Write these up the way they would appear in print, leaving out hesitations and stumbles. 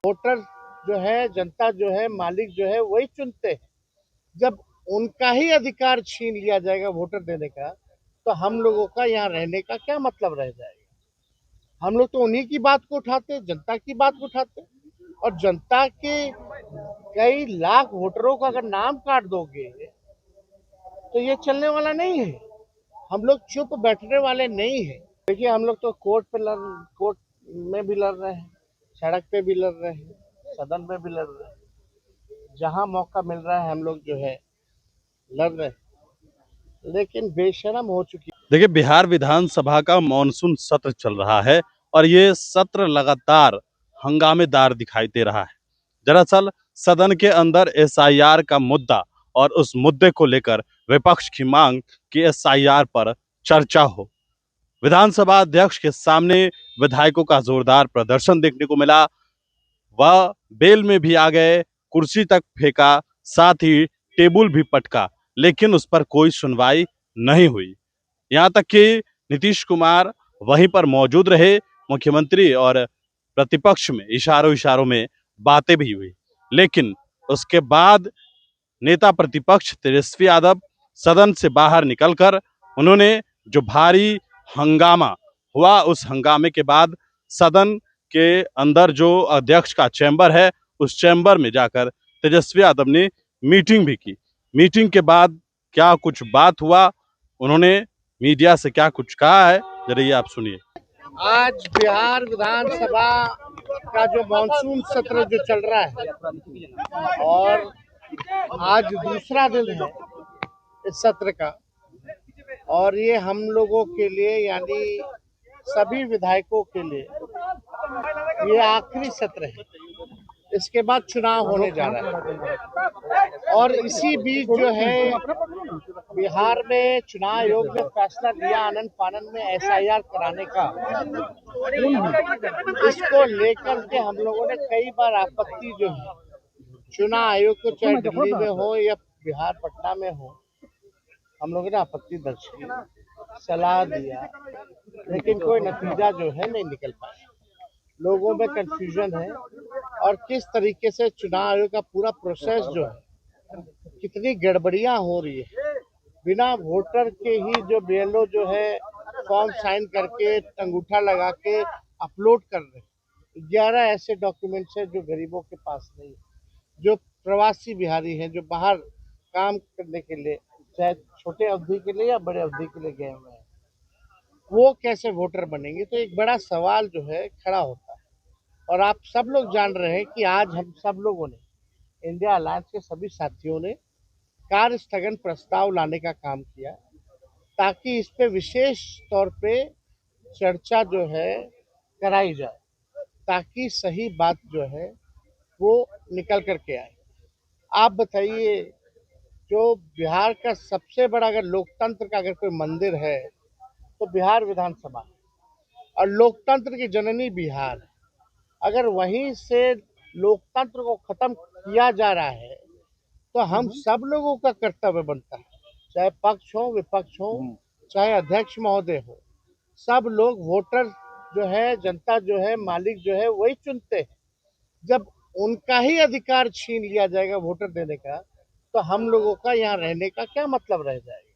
Voter जो है, जनता जो है, मालिक जो है वही चुनते हैं। जब उनका ही अधिकार छीन लिया जाएगा वोटर देने का, तो हम लोगों का यहाँ रहने का क्या मतलब रह जाएगा। हम लोग तो उन्हीं की बात को उठाते, जनता की बात को उठाते, और जनता के कई लाख वोटरों का अगर नाम काट दोगे तो ये चलने वाला नहीं है। हम लोग चुप बैठने वाले नहीं है। देखिए, हम लोग तो कोर्ट में भी लड़ रहे हैं, सड़क पे भी लड़ रहे हैं, सदन में भी लड़ रहे हैं। जहां मौका मिल रहा है हम लोग जो है लड़ रहे हैं, लेकिन बेशरम हो चुकी। देखिए, बिहार विधानसभा का मॉनसून सत्र चल रहा है और ये सत्र लगातार हंगामेदार दिखाई दे रहा है। दरअसल सदन के अंदर एसआईआर का मुद्दा और उस मुद्दे को लेकर विपक्ष की मांग कि एसआईआर पर चर्चा हो। विधानसभा अध्यक्ष के सामने विधायकों का जोरदार प्रदर्शन देखने को मिला। वह बेल में भी आ गए, कुर्सी तक फेंका, साथ ही टेबल भी पटका, लेकिन उस पर कोई सुनवाई नहीं हुई। यहाँ तक कि नीतीश कुमार वहीं पर मौजूद रहे। मुख्यमंत्री और प्रतिपक्ष में इशारों इशारों में बातें भी हुई, लेकिन उसके बाद नेता प्रतिपक्ष तेजस्वी यादव सदन से बाहर निकलकर उन्होंने जो भारी हंगामा हुआ, उस हंगामे के बाद सदन के अंदर जो अध्यक्ष का चैम्बर है, उस चैम्बर में जाकर तेजस्वी यादव ने मीटिंग भी की। मीटिंग के बाद क्या कुछ बात हुआ, उन्होंने मीडिया से क्या कुछ कहा है, जरा ये आप सुनिए। आज बिहार विधानसभा का जो मानसून सत्र जो चल रहा है, और आज दूसरा दिन है इस सत्र का, और ये हम लोगों के लिए यानी सभी विधायकों के लिए ये आखिरी सत्र है। इसके बाद चुनाव होने जा रहा है, और इसी बीच जो है बिहार में चुनाव आयोग ने फैसला लिया आनन फानन में एसआईआर कराने का। इसको लेकर के हम लोगों ने कई बार आपत्ति जो है चुनाव आयोग को, चाहे दिल्ली में हो या बिहार पटना में हो, हम लोगों ने आपत्ति दर्ज की, सलाह दिया, लेकिन कोई नतीजा जो है नहीं निकल पाया। लोगों में कंफ्यूजन है, और किस तरीके से चुनाव आयोग का पूरा प्रोसेस जो है, कितनी गड़बड़ियां हो रही है। बिना वोटर के ही जो बीएलओ जो है फॉर्म साइन करके अंगूठा लगा के अपलोड कर रहे हैं। 11 ऐसे डॉक्यूमेंट्स हैं जो गरीबों के पास नहीं है, जो प्रवासी बिहारी हैं, जो बाहर काम करने के लिए, चाहे छोटे अवधि के लिए या बड़े अवधि के लिए गए हुए हैं, वो कैसे वोटर बनेंगे। तो एक बड़ा सवाल जो है खड़ा होता है। और आप सब लोग जान रहे हैं कि आज हम सब लोगों ने, इंडिया अलायंस के सभी साथियों ने कार्य स्थगन प्रस्ताव लाने का काम किया, ताकि इस पे विशेष तौर पे चर्चा जो है कराई जाए, ताकि सही बात जो है वो निकल करके आए। आप बताइए, जो बिहार का सबसे बड़ा अगर लोकतंत्र का अगर कोई मंदिर है तो बिहार विधानसभा है, और लोकतंत्र की जननी बिहार है। अगर वहीं से लोकतंत्र को खत्म किया जा रहा है, तो हम सब लोगों का कर्तव्य बनता है, चाहे पक्ष हो विपक्ष हो, चाहे अध्यक्ष महोदय हो, सब लोग वोटर जो है, जनता जो है, मालिक जो है वही चुनते हैं। जब उनका ही अधिकार छीन लिया जाएगा वोटर देने का, तो हम लोगों का यहाँ रहने का क्या मतलब रह जाएगा।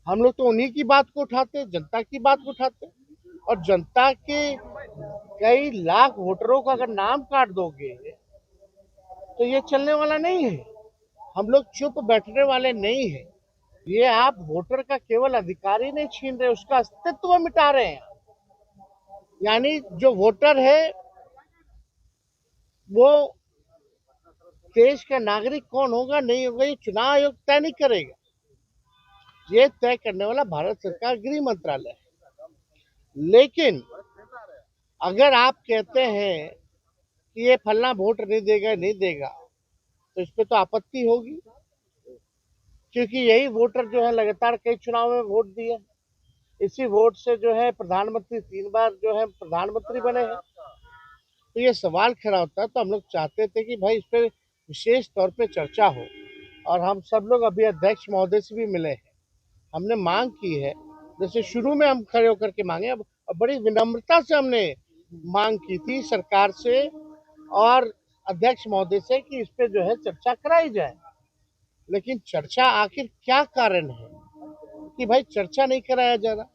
हम लोग तो उन्हीं की बात को उठाते, जनता की बात को उठाते, और जनता के कई लाख वोटरों का अगर नाम काट दोगे तो ये चलने वाला नहीं है। हम लोग चुप बैठने वाले नहीं है। ये आप वोटर का केवल अधिकार ही नहीं छीन रहे, उसका अस्तित्व मिटा रहे हैं। यानी जो वोटर है वो देश का नागरिक कौन होगा नहीं होगा, ये चुनाव आयोग तय नहीं करेगा। ये तय करने वाला भारत सरकार गृह मंत्रालय है। लेकिन अगर आप कहते हैं कि ये फलना वोट नहीं देगा, तो इस पे तो आपत्ति होगी, क्योंकि यही वोटर जो है लगातार कई चुनाव में वोट दिए, इसी वोट से जो है प्रधानमंत्री 3 बार जो है प्रधानमंत्री बने हैं। तो ये सवाल खड़ा होता है। तो हम लोग चाहते थे कि भाई इस पर विशेष तौर पे चर्चा हो, और हम सब लोग अभी अध्यक्ष महोदय से भी मिले हैं। हमने मांग की है, जैसे शुरू में हम खड़े होकर के मांगे, अब बड़ी विनम्रता से हमने मांग की थी सरकार से और अध्यक्ष महोदय से कि इस पे जो है चर्चा कराई जाए। लेकिन चर्चा आखिर क्या कारण है कि भाई चर्चा नहीं कराया जा रहा?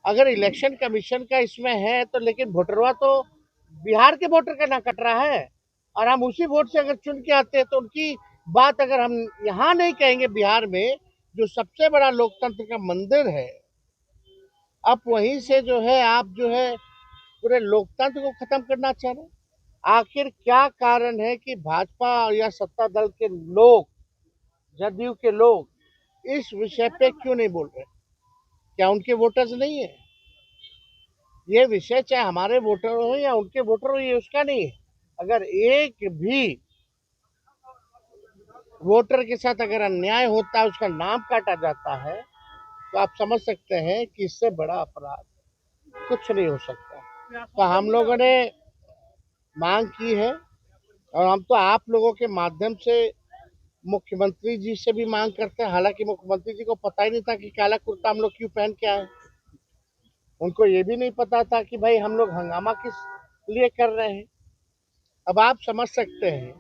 अगर इलेक्शन कमीशन का इसमें है तो लेकिन वोटरवा तो बिहार के वोटर का ना कट रहा है, और हम उसी वोट से अगर चुन के आते हैं तो उनकी बात अगर हम यहाँ नहीं कहेंगे, बिहार में जो सबसे बड़ा लोकतंत्र का मंदिर है, अब वहीं से जो है आप जो है पूरे लोकतंत्र को खत्म करना चाह रहे हैं। आखिर क्या कारण है कि भाजपा या सत्ता दल के लोग, जदयू के लोग इस विषय पे क्यों नहीं बोल रहे? क्या उनके वोटर्स नहीं है? ये विषय चाहे हमारे वोटर हो या उनके वोटर हो, ये उसका नहीं है। अगर एक भी वोटर के साथ अगर अन्याय होता है, उसका नाम काटा जाता है, तो आप समझ सकते हैं कि इससे बड़ा अपराध कुछ नहीं हो सकता। तो हम लोगों ने मांग की है, और हम तो आप लोगों के माध्यम से मुख्यमंत्री जी से भी मांग करते हैं। हालांकि मुख्यमंत्री जी को पता ही नहीं था कि काला कुर्ता हम लोग क्यों पहन के आए। उनको ये भी नहीं पता था कि भाई हम लोग हंगामा किस लिए कर रहे हैं। अब आप समझ सकते हैं,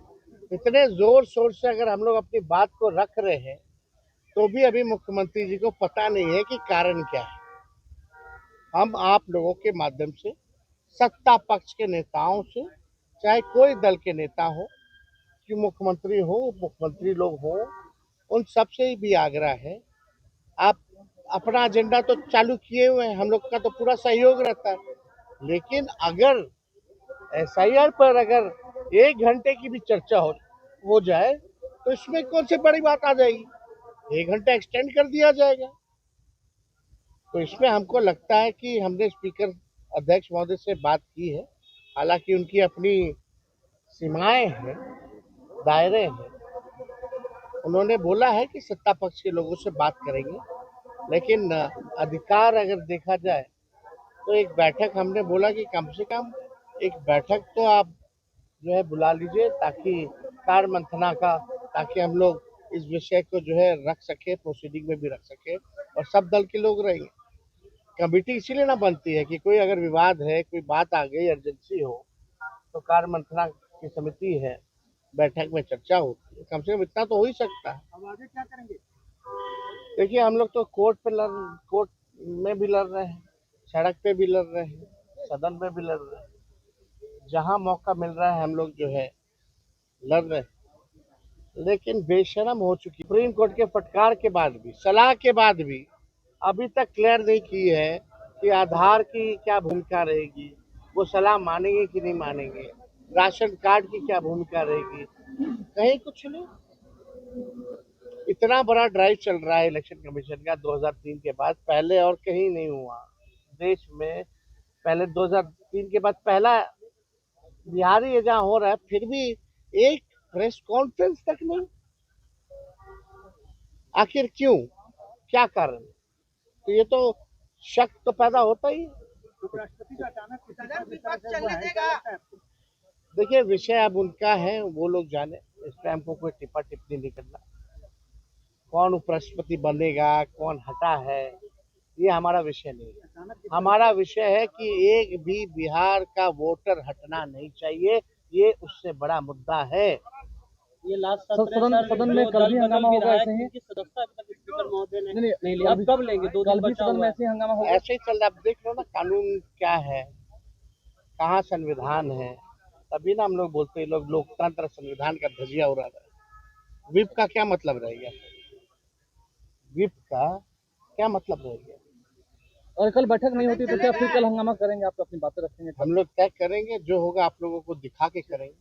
इतने जोर शोर से अगर हम लोग अपनी बात को रख रहे हैं, तो भी अभी मुख्यमंत्री जी को पता नहीं है कि कारण क्या है। हम आप लोगों के माध्यम से सत्ता पक्ष के नेताओं से, चाहे कोई दल के नेता हो, कि मुख्यमंत्री हो, मुख्यमंत्री लोग हो, उन सबसे भी आग्रह है, आप अपना एजेंडा तो चालू किए हुए हैं, हम लोग का तो पूरा सहयोग रहता है। लेकिन अगर एसआईआर पर अगर 1 घंटे की भी चर्चा हो जाए, तो इसमें कौन सी बड़ी बात आ जाएगी? 1 घंटा एक्सटेंड कर दिया जाएगा। तो इसमें हमको लगता है कि हमने स्पीकर अध्यक्ष महोदय से बात की है। हालांकि उनकी अपनी सीमाएं हैं, दायरे हैं। उन्होंने बोला है कि सत्ता पक्ष के लोगों से बात करेंगे, लेकिन अधिकार अगर देखा जाए तो एक बैठक हमने बोला कि कम से कम एक बैठक तो आप जो है बुला लीजिए, ताकि कार्य मंथना का, ताकि हम लोग इस विषय को जो है रख सके, प्रोसीडिंग में भी रख सके, और सब दल के लोग रहेंगे। कमेटी इसीलिए ना बनती है कि कोई अगर विवाद है, कोई बात आ गई, इमरजेंसी हो, तो कार्य मंथना की समिति है, बैठक में चर्चा होती है। कम से कम इतना तो हो ही सकता है। अब आगे क्या करेंगे? देखिए, हम लोग तो कोर्ट में भी लड़ रहे हैं, सड़क पे भी लड़ रहे हैं, सदन में भी लड़ रहे हैं। जहां मौका मिल रहा है हम लोग जो है लड़ रहे हैं। लेकिन बेशरम हो चुकी, सुप्रीम कोर्ट के फटकार के बाद भी, सलाह के बाद भी अभी तक क्लियर नहीं की है कि आधार की क्या भूमिका रहेगी, वो सलाह मानेंगे कि नहीं मानेंगे, राशन कार्ड की क्या भूमिका रहेगी, कहीं कुछ नहीं। इतना बड़ा ड्राइव चल रहा है इलेक्शन कमीशन का 2003 के बाद, पहले और कहीं नहीं हुआ देश में। पहले 2003 के बाद पहला बिहार ही जहाँ हो रहा है, फिर भी एक प्रेस कॉन्फ्रेंस तक नहीं। आखिर क्यों? क्या कारण? तो ये तो शक तो पैदा होता ही है। उपराष्ट्रपति का अचानक देखिए, विषय अब उनका है, वो लोग जाने, इस पे हमको कोई टिप्पा टिप्पणी नहीं करना। कौन उपराष्ट्रपति बनेगा, कौन हटा है, ये हमारा विषय नहीं है। हमारा विषय है कि एक भी बिहार का वोटर हटना नहीं चाहिए, ये उससे बड़ा मुद्दा है। ये लास्ट सदन में कल भी हंगामा होगा ऐसे ही? सदस्यता अभी तक स्पीकर महोदय ने नहीं लिया, अब कब लेंगे? 2 दिन बचा हुआ है। ऐसे ही हंगामा होगा? ऐसे ही चल रहा है। आप देख लो ना कानून क्या है, कहाँ संविधान है, तभी ना हम लोग बोलते हैं लोग लोकतंत्र संविधान का धजिया उड़ा रहा है। विप का क्या मतलब रहेगा? विप का क्या मतलब रहेगा? और कल बैठक नहीं होती तो क्या फिर कल हंगामा करेंगे? आप अपनी बातें रखेंगे? हम लोग तय करेंगे, जो होगा आप लोगों को दिखा के करेंगे।